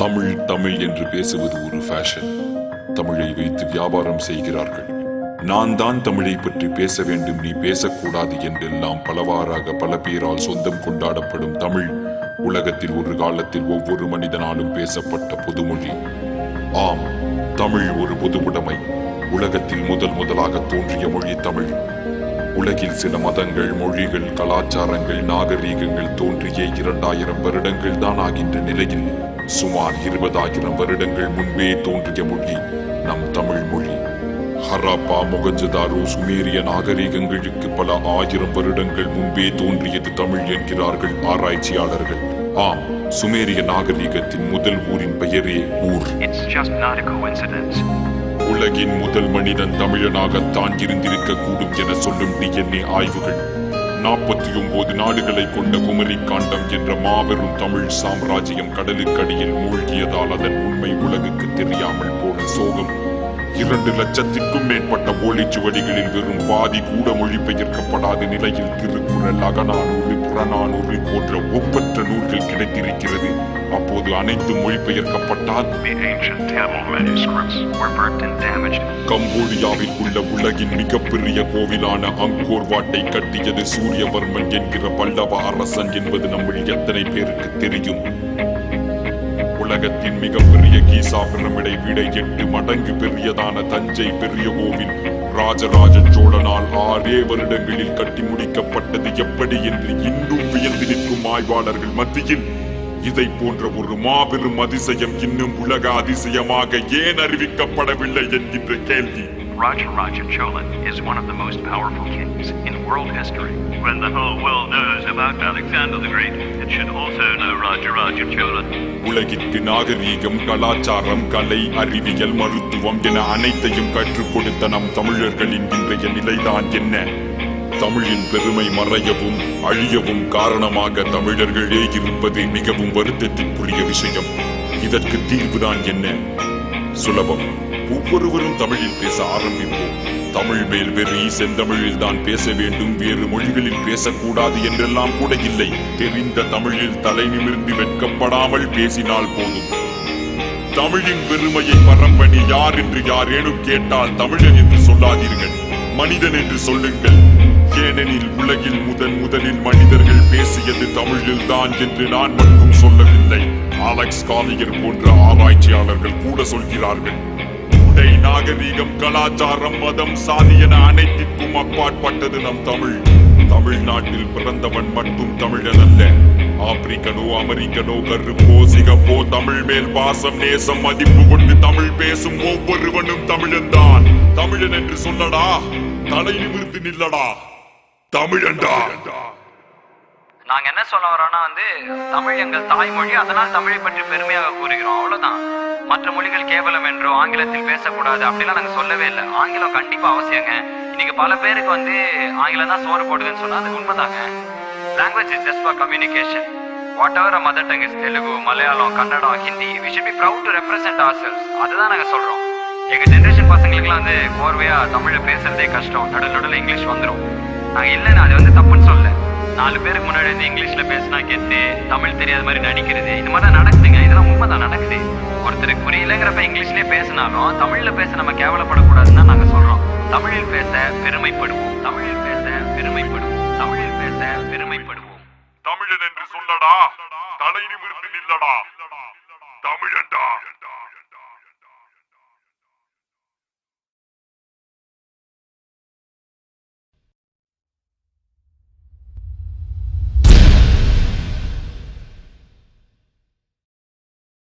தமிழ் தமிழ் என்று பேசுவது ஒரு ஃபேஷன். தமிழை வைத்து வியாபாரம் செய்கிறார்கள். நான் தான் தமிழை பற்றி பேச வேண்டும், நீ பேசக்கூடாது என்றெல்லாம் பலவாறாக பல பேரால் சொந்தம் கொண்டாடப்படும் தமிழ் உலகத்தில் ஒரு காலத்தில் ஒவ்வொரு மனிதனாலும் பேசப்பட்ட பொதுமொழி. ஆம், தமிழ் ஒரு பொதுவுடைமை. உலகத்தில் முதலாக தோன்றிய மொழி தமிழ். உலகில் சில மதங்கள், மொழிகள், கலாச்சாரங்கள், நாகரீகங்கள் தோன்றிய 2000 வருடங்கள் தான் ஆகின்ற நிலையில் சுமார் 20,000 வருடங்கள் முன்பே தோன்றிய மொழி நம் தமிழ் மொழி. ஹராப்பா, மொகஞ்சதாரோ, சுமேரிய நாகரீகங்களுக்கு பல 1000 வருடங்கள் முன்பே தோன்றியது தமிழ் என்கிறார்கள் ஆராய்ச்சியாளர்கள். ஆம், சுமேரிய நாகரீகத்தின் முதல் ஊரின் பெயரே ஊர். உலகின் முதல் மனிதன் தமிழனாகத்தான் இருந்திருக்க கூடும் என சொல்லும் DNA ஆய்வுகள் 49 நாடுகளை கொண்ட குமரி காண்டம் என்ற மாபெரும் தமிழ் சாம்ராஜ்யம் கடலுக்கடியில் மூழ்கியதால் அதன் உண்மை உலகுக்கு தெரியாமல் போன சோகம். 2 லட்சத்திற்கும் மேற்பட்ட ஓலைச்சுவடிகளில் வெறும் பாதி கூட மொழிபெயர்க்கப்படாத நிலையில் திருக்குறள், அகநானூறு, புறநானூறு போன்ற ஒப்பற்ற நூல்கள் கிடைத்திருக்கிறது. அப்போது அனைத்து மொழிபெயர்க்கப்பட்டால் கம்போடியாவில் உள்ள உலகின் மிகப்பெரிய கோவிலான அங்கோர் வாட்டை கட்டியது சூரியவர்மன் என்கிற பல்லவ அரசன் என்பது நம்மில் எத்தனை பேருக்கு தெரியும்? உலகத்தின் மிகப்பெரிய கீசா பிரமிடை விட 8 மடங்கு பெரியதான தஞ்சை பெரிய கோவில் ராஜராஜ சோழனால் 6 வருடங்களில் கட்டி முடிக்கப்பட்டது எப்படி என்று இன்னும் வியந்து நிற்கும் ஆய்வாளர்கள் மத்தியில் இதை போன்ற ஒரு மாபெரும் அதிசயம் இன்னும் உலக அதிசயமாக ஏன் அறிவிக்கப்படவில்லை என்கின்ற கேள்வி. Rajaraja Chola is one of the most powerful kings in world history. When the whole world knows about Alexander the Great, it should also know Rajaraja Chola. உலகிற்கு நாகரீகம், கலாச்சாரம், கலை, அறிவியல், மருத்துவம் என அனைத்தையும் கற்றுக் கொடுத்த நம் தமிழர்களின் இன்றைய நிலைதான் என்ன? தமிழின் பெருமை மறையவும் அழியவும் காரணமாக தமிழர்களே இருப்பது மிகவும் வருத்தத்திற்குரிய விஷயம். இதற்கு தீர்வுதான் என்ன? சுலபம். ஒவ்வொருவரும் தமிழில் பேச ஆரம்பிப்போம். தமிழ் மேல் வெறி, செந்தமிழில் தான் பேச வேண்டும், வேறு மொழிகளில் பேசக்கூடாது என்றெல்லாம் கூட இல்லை. தெரிந்த தமிழில் தலை நிமிர்ந்து வெட்கப்படாமல் பேசினால் போதும். தமிழின் பெருமையை பரம்பணி யார் என்று யாரேனும் கேட்டால் தமிழன் என்று சொல்லாதீர்கள், மனிதன் என்று சொல்லுங்கள். ஏனெனில் உலகில் முதலில் மனிதர்கள் பேசியது தமிழில் தான் என்று நான் மட்டும் சொல்லவில்லை, அலெக்ஸ் காலியர் போன்ற ஆராய்ச்சியாளர்கள் கூட சொல்கிறார்கள். உடை, நாகரீகம், கலாச்சாரம், மதம், சாதி என அனைத்திற்கும் அப்பாற்பட்டது நம் தமிழ். தமிழ்நாட்டில் பிறந்தவன் மட்டும் தமிழன் அல்ல. ஆப்பிரிக்கனோ, அமெரிக்கனோ, கருப்போ, சிகப்போ, தமிழ் மேல் பாசம், நேசம், மதிப்பு கொண்டு தமிழ் பேசும் ஒவ்வொருவனும் தமிழன் தான். தமிழன் என்று சொல்லடா, தலை நிமிர்ந்து நில்லடா, தமிழன்டா. நாங்க என்ன சொல்ல வரோம்னா தமிழ் எங்கள் தாய்மொழி, அதனால் தமிழை பற்றி பெருமையாக கூறுகிறோம், அவ்வளவுதான். மற்ற மொழிகள் கேவலம் என்றோ ஆங்கிலத்தில் பேசக்கூடாது அப்படிலாம் நாங்க சொல்லவே இல்லை. ஆங்கிலம் கண்டிப்பா அவசியங்க. இன்னைக்கு பல பேருக்கு ஆங்கிலம் தான் சோறு போடுதுன்னு சொன்னா அது உண்மைதாங்க. Language is just for communication. Whatever our mother tongue is, Telugu, Malayalam, Kannada, Hindi, we should be proud to represent ourselves. அதுதான் நாங்க சொல்றோம். எங்க ஜெனரேஷன் பசங்களுக்குலாம் கோர்வையா தமிழை பேசுறதே கஷ்டம், நடுவில் இங்கிலீஷ் வந்துடும். நாங்க இல்லைன்னு அது தப்புன்னு சொல்ல. 4 பேருக்கு முன்னாடி இங்கிலீஷ்ல பேசினா கெத்து, தமிழ் தெரியாத மாதிரி நடிக்கிறது, இந்த மாதிரி தான் நடக்குதுங்க. இதெல்லாம் உண்மைதான் நடக்குது. ஒருத்தருக்கு புரியலங்கிறப்ப இங்கிலீஷ்லயே பேசினாலும் தமிழ்ல பேச நம்ம கேவலப்படக்கூடாதுன்னு தான் நாங்க சொல்றோம். தமிழில் பேச பெருமைப்படுவோம், தமிழில் பேச பெருமைப்படுவோம், தமிழில் பேச பெருமைப்படுவோம். தமிழன் என்று சொல்லடா, தலை நிமிர்ந்து நில்லடா, தமிழன்டா.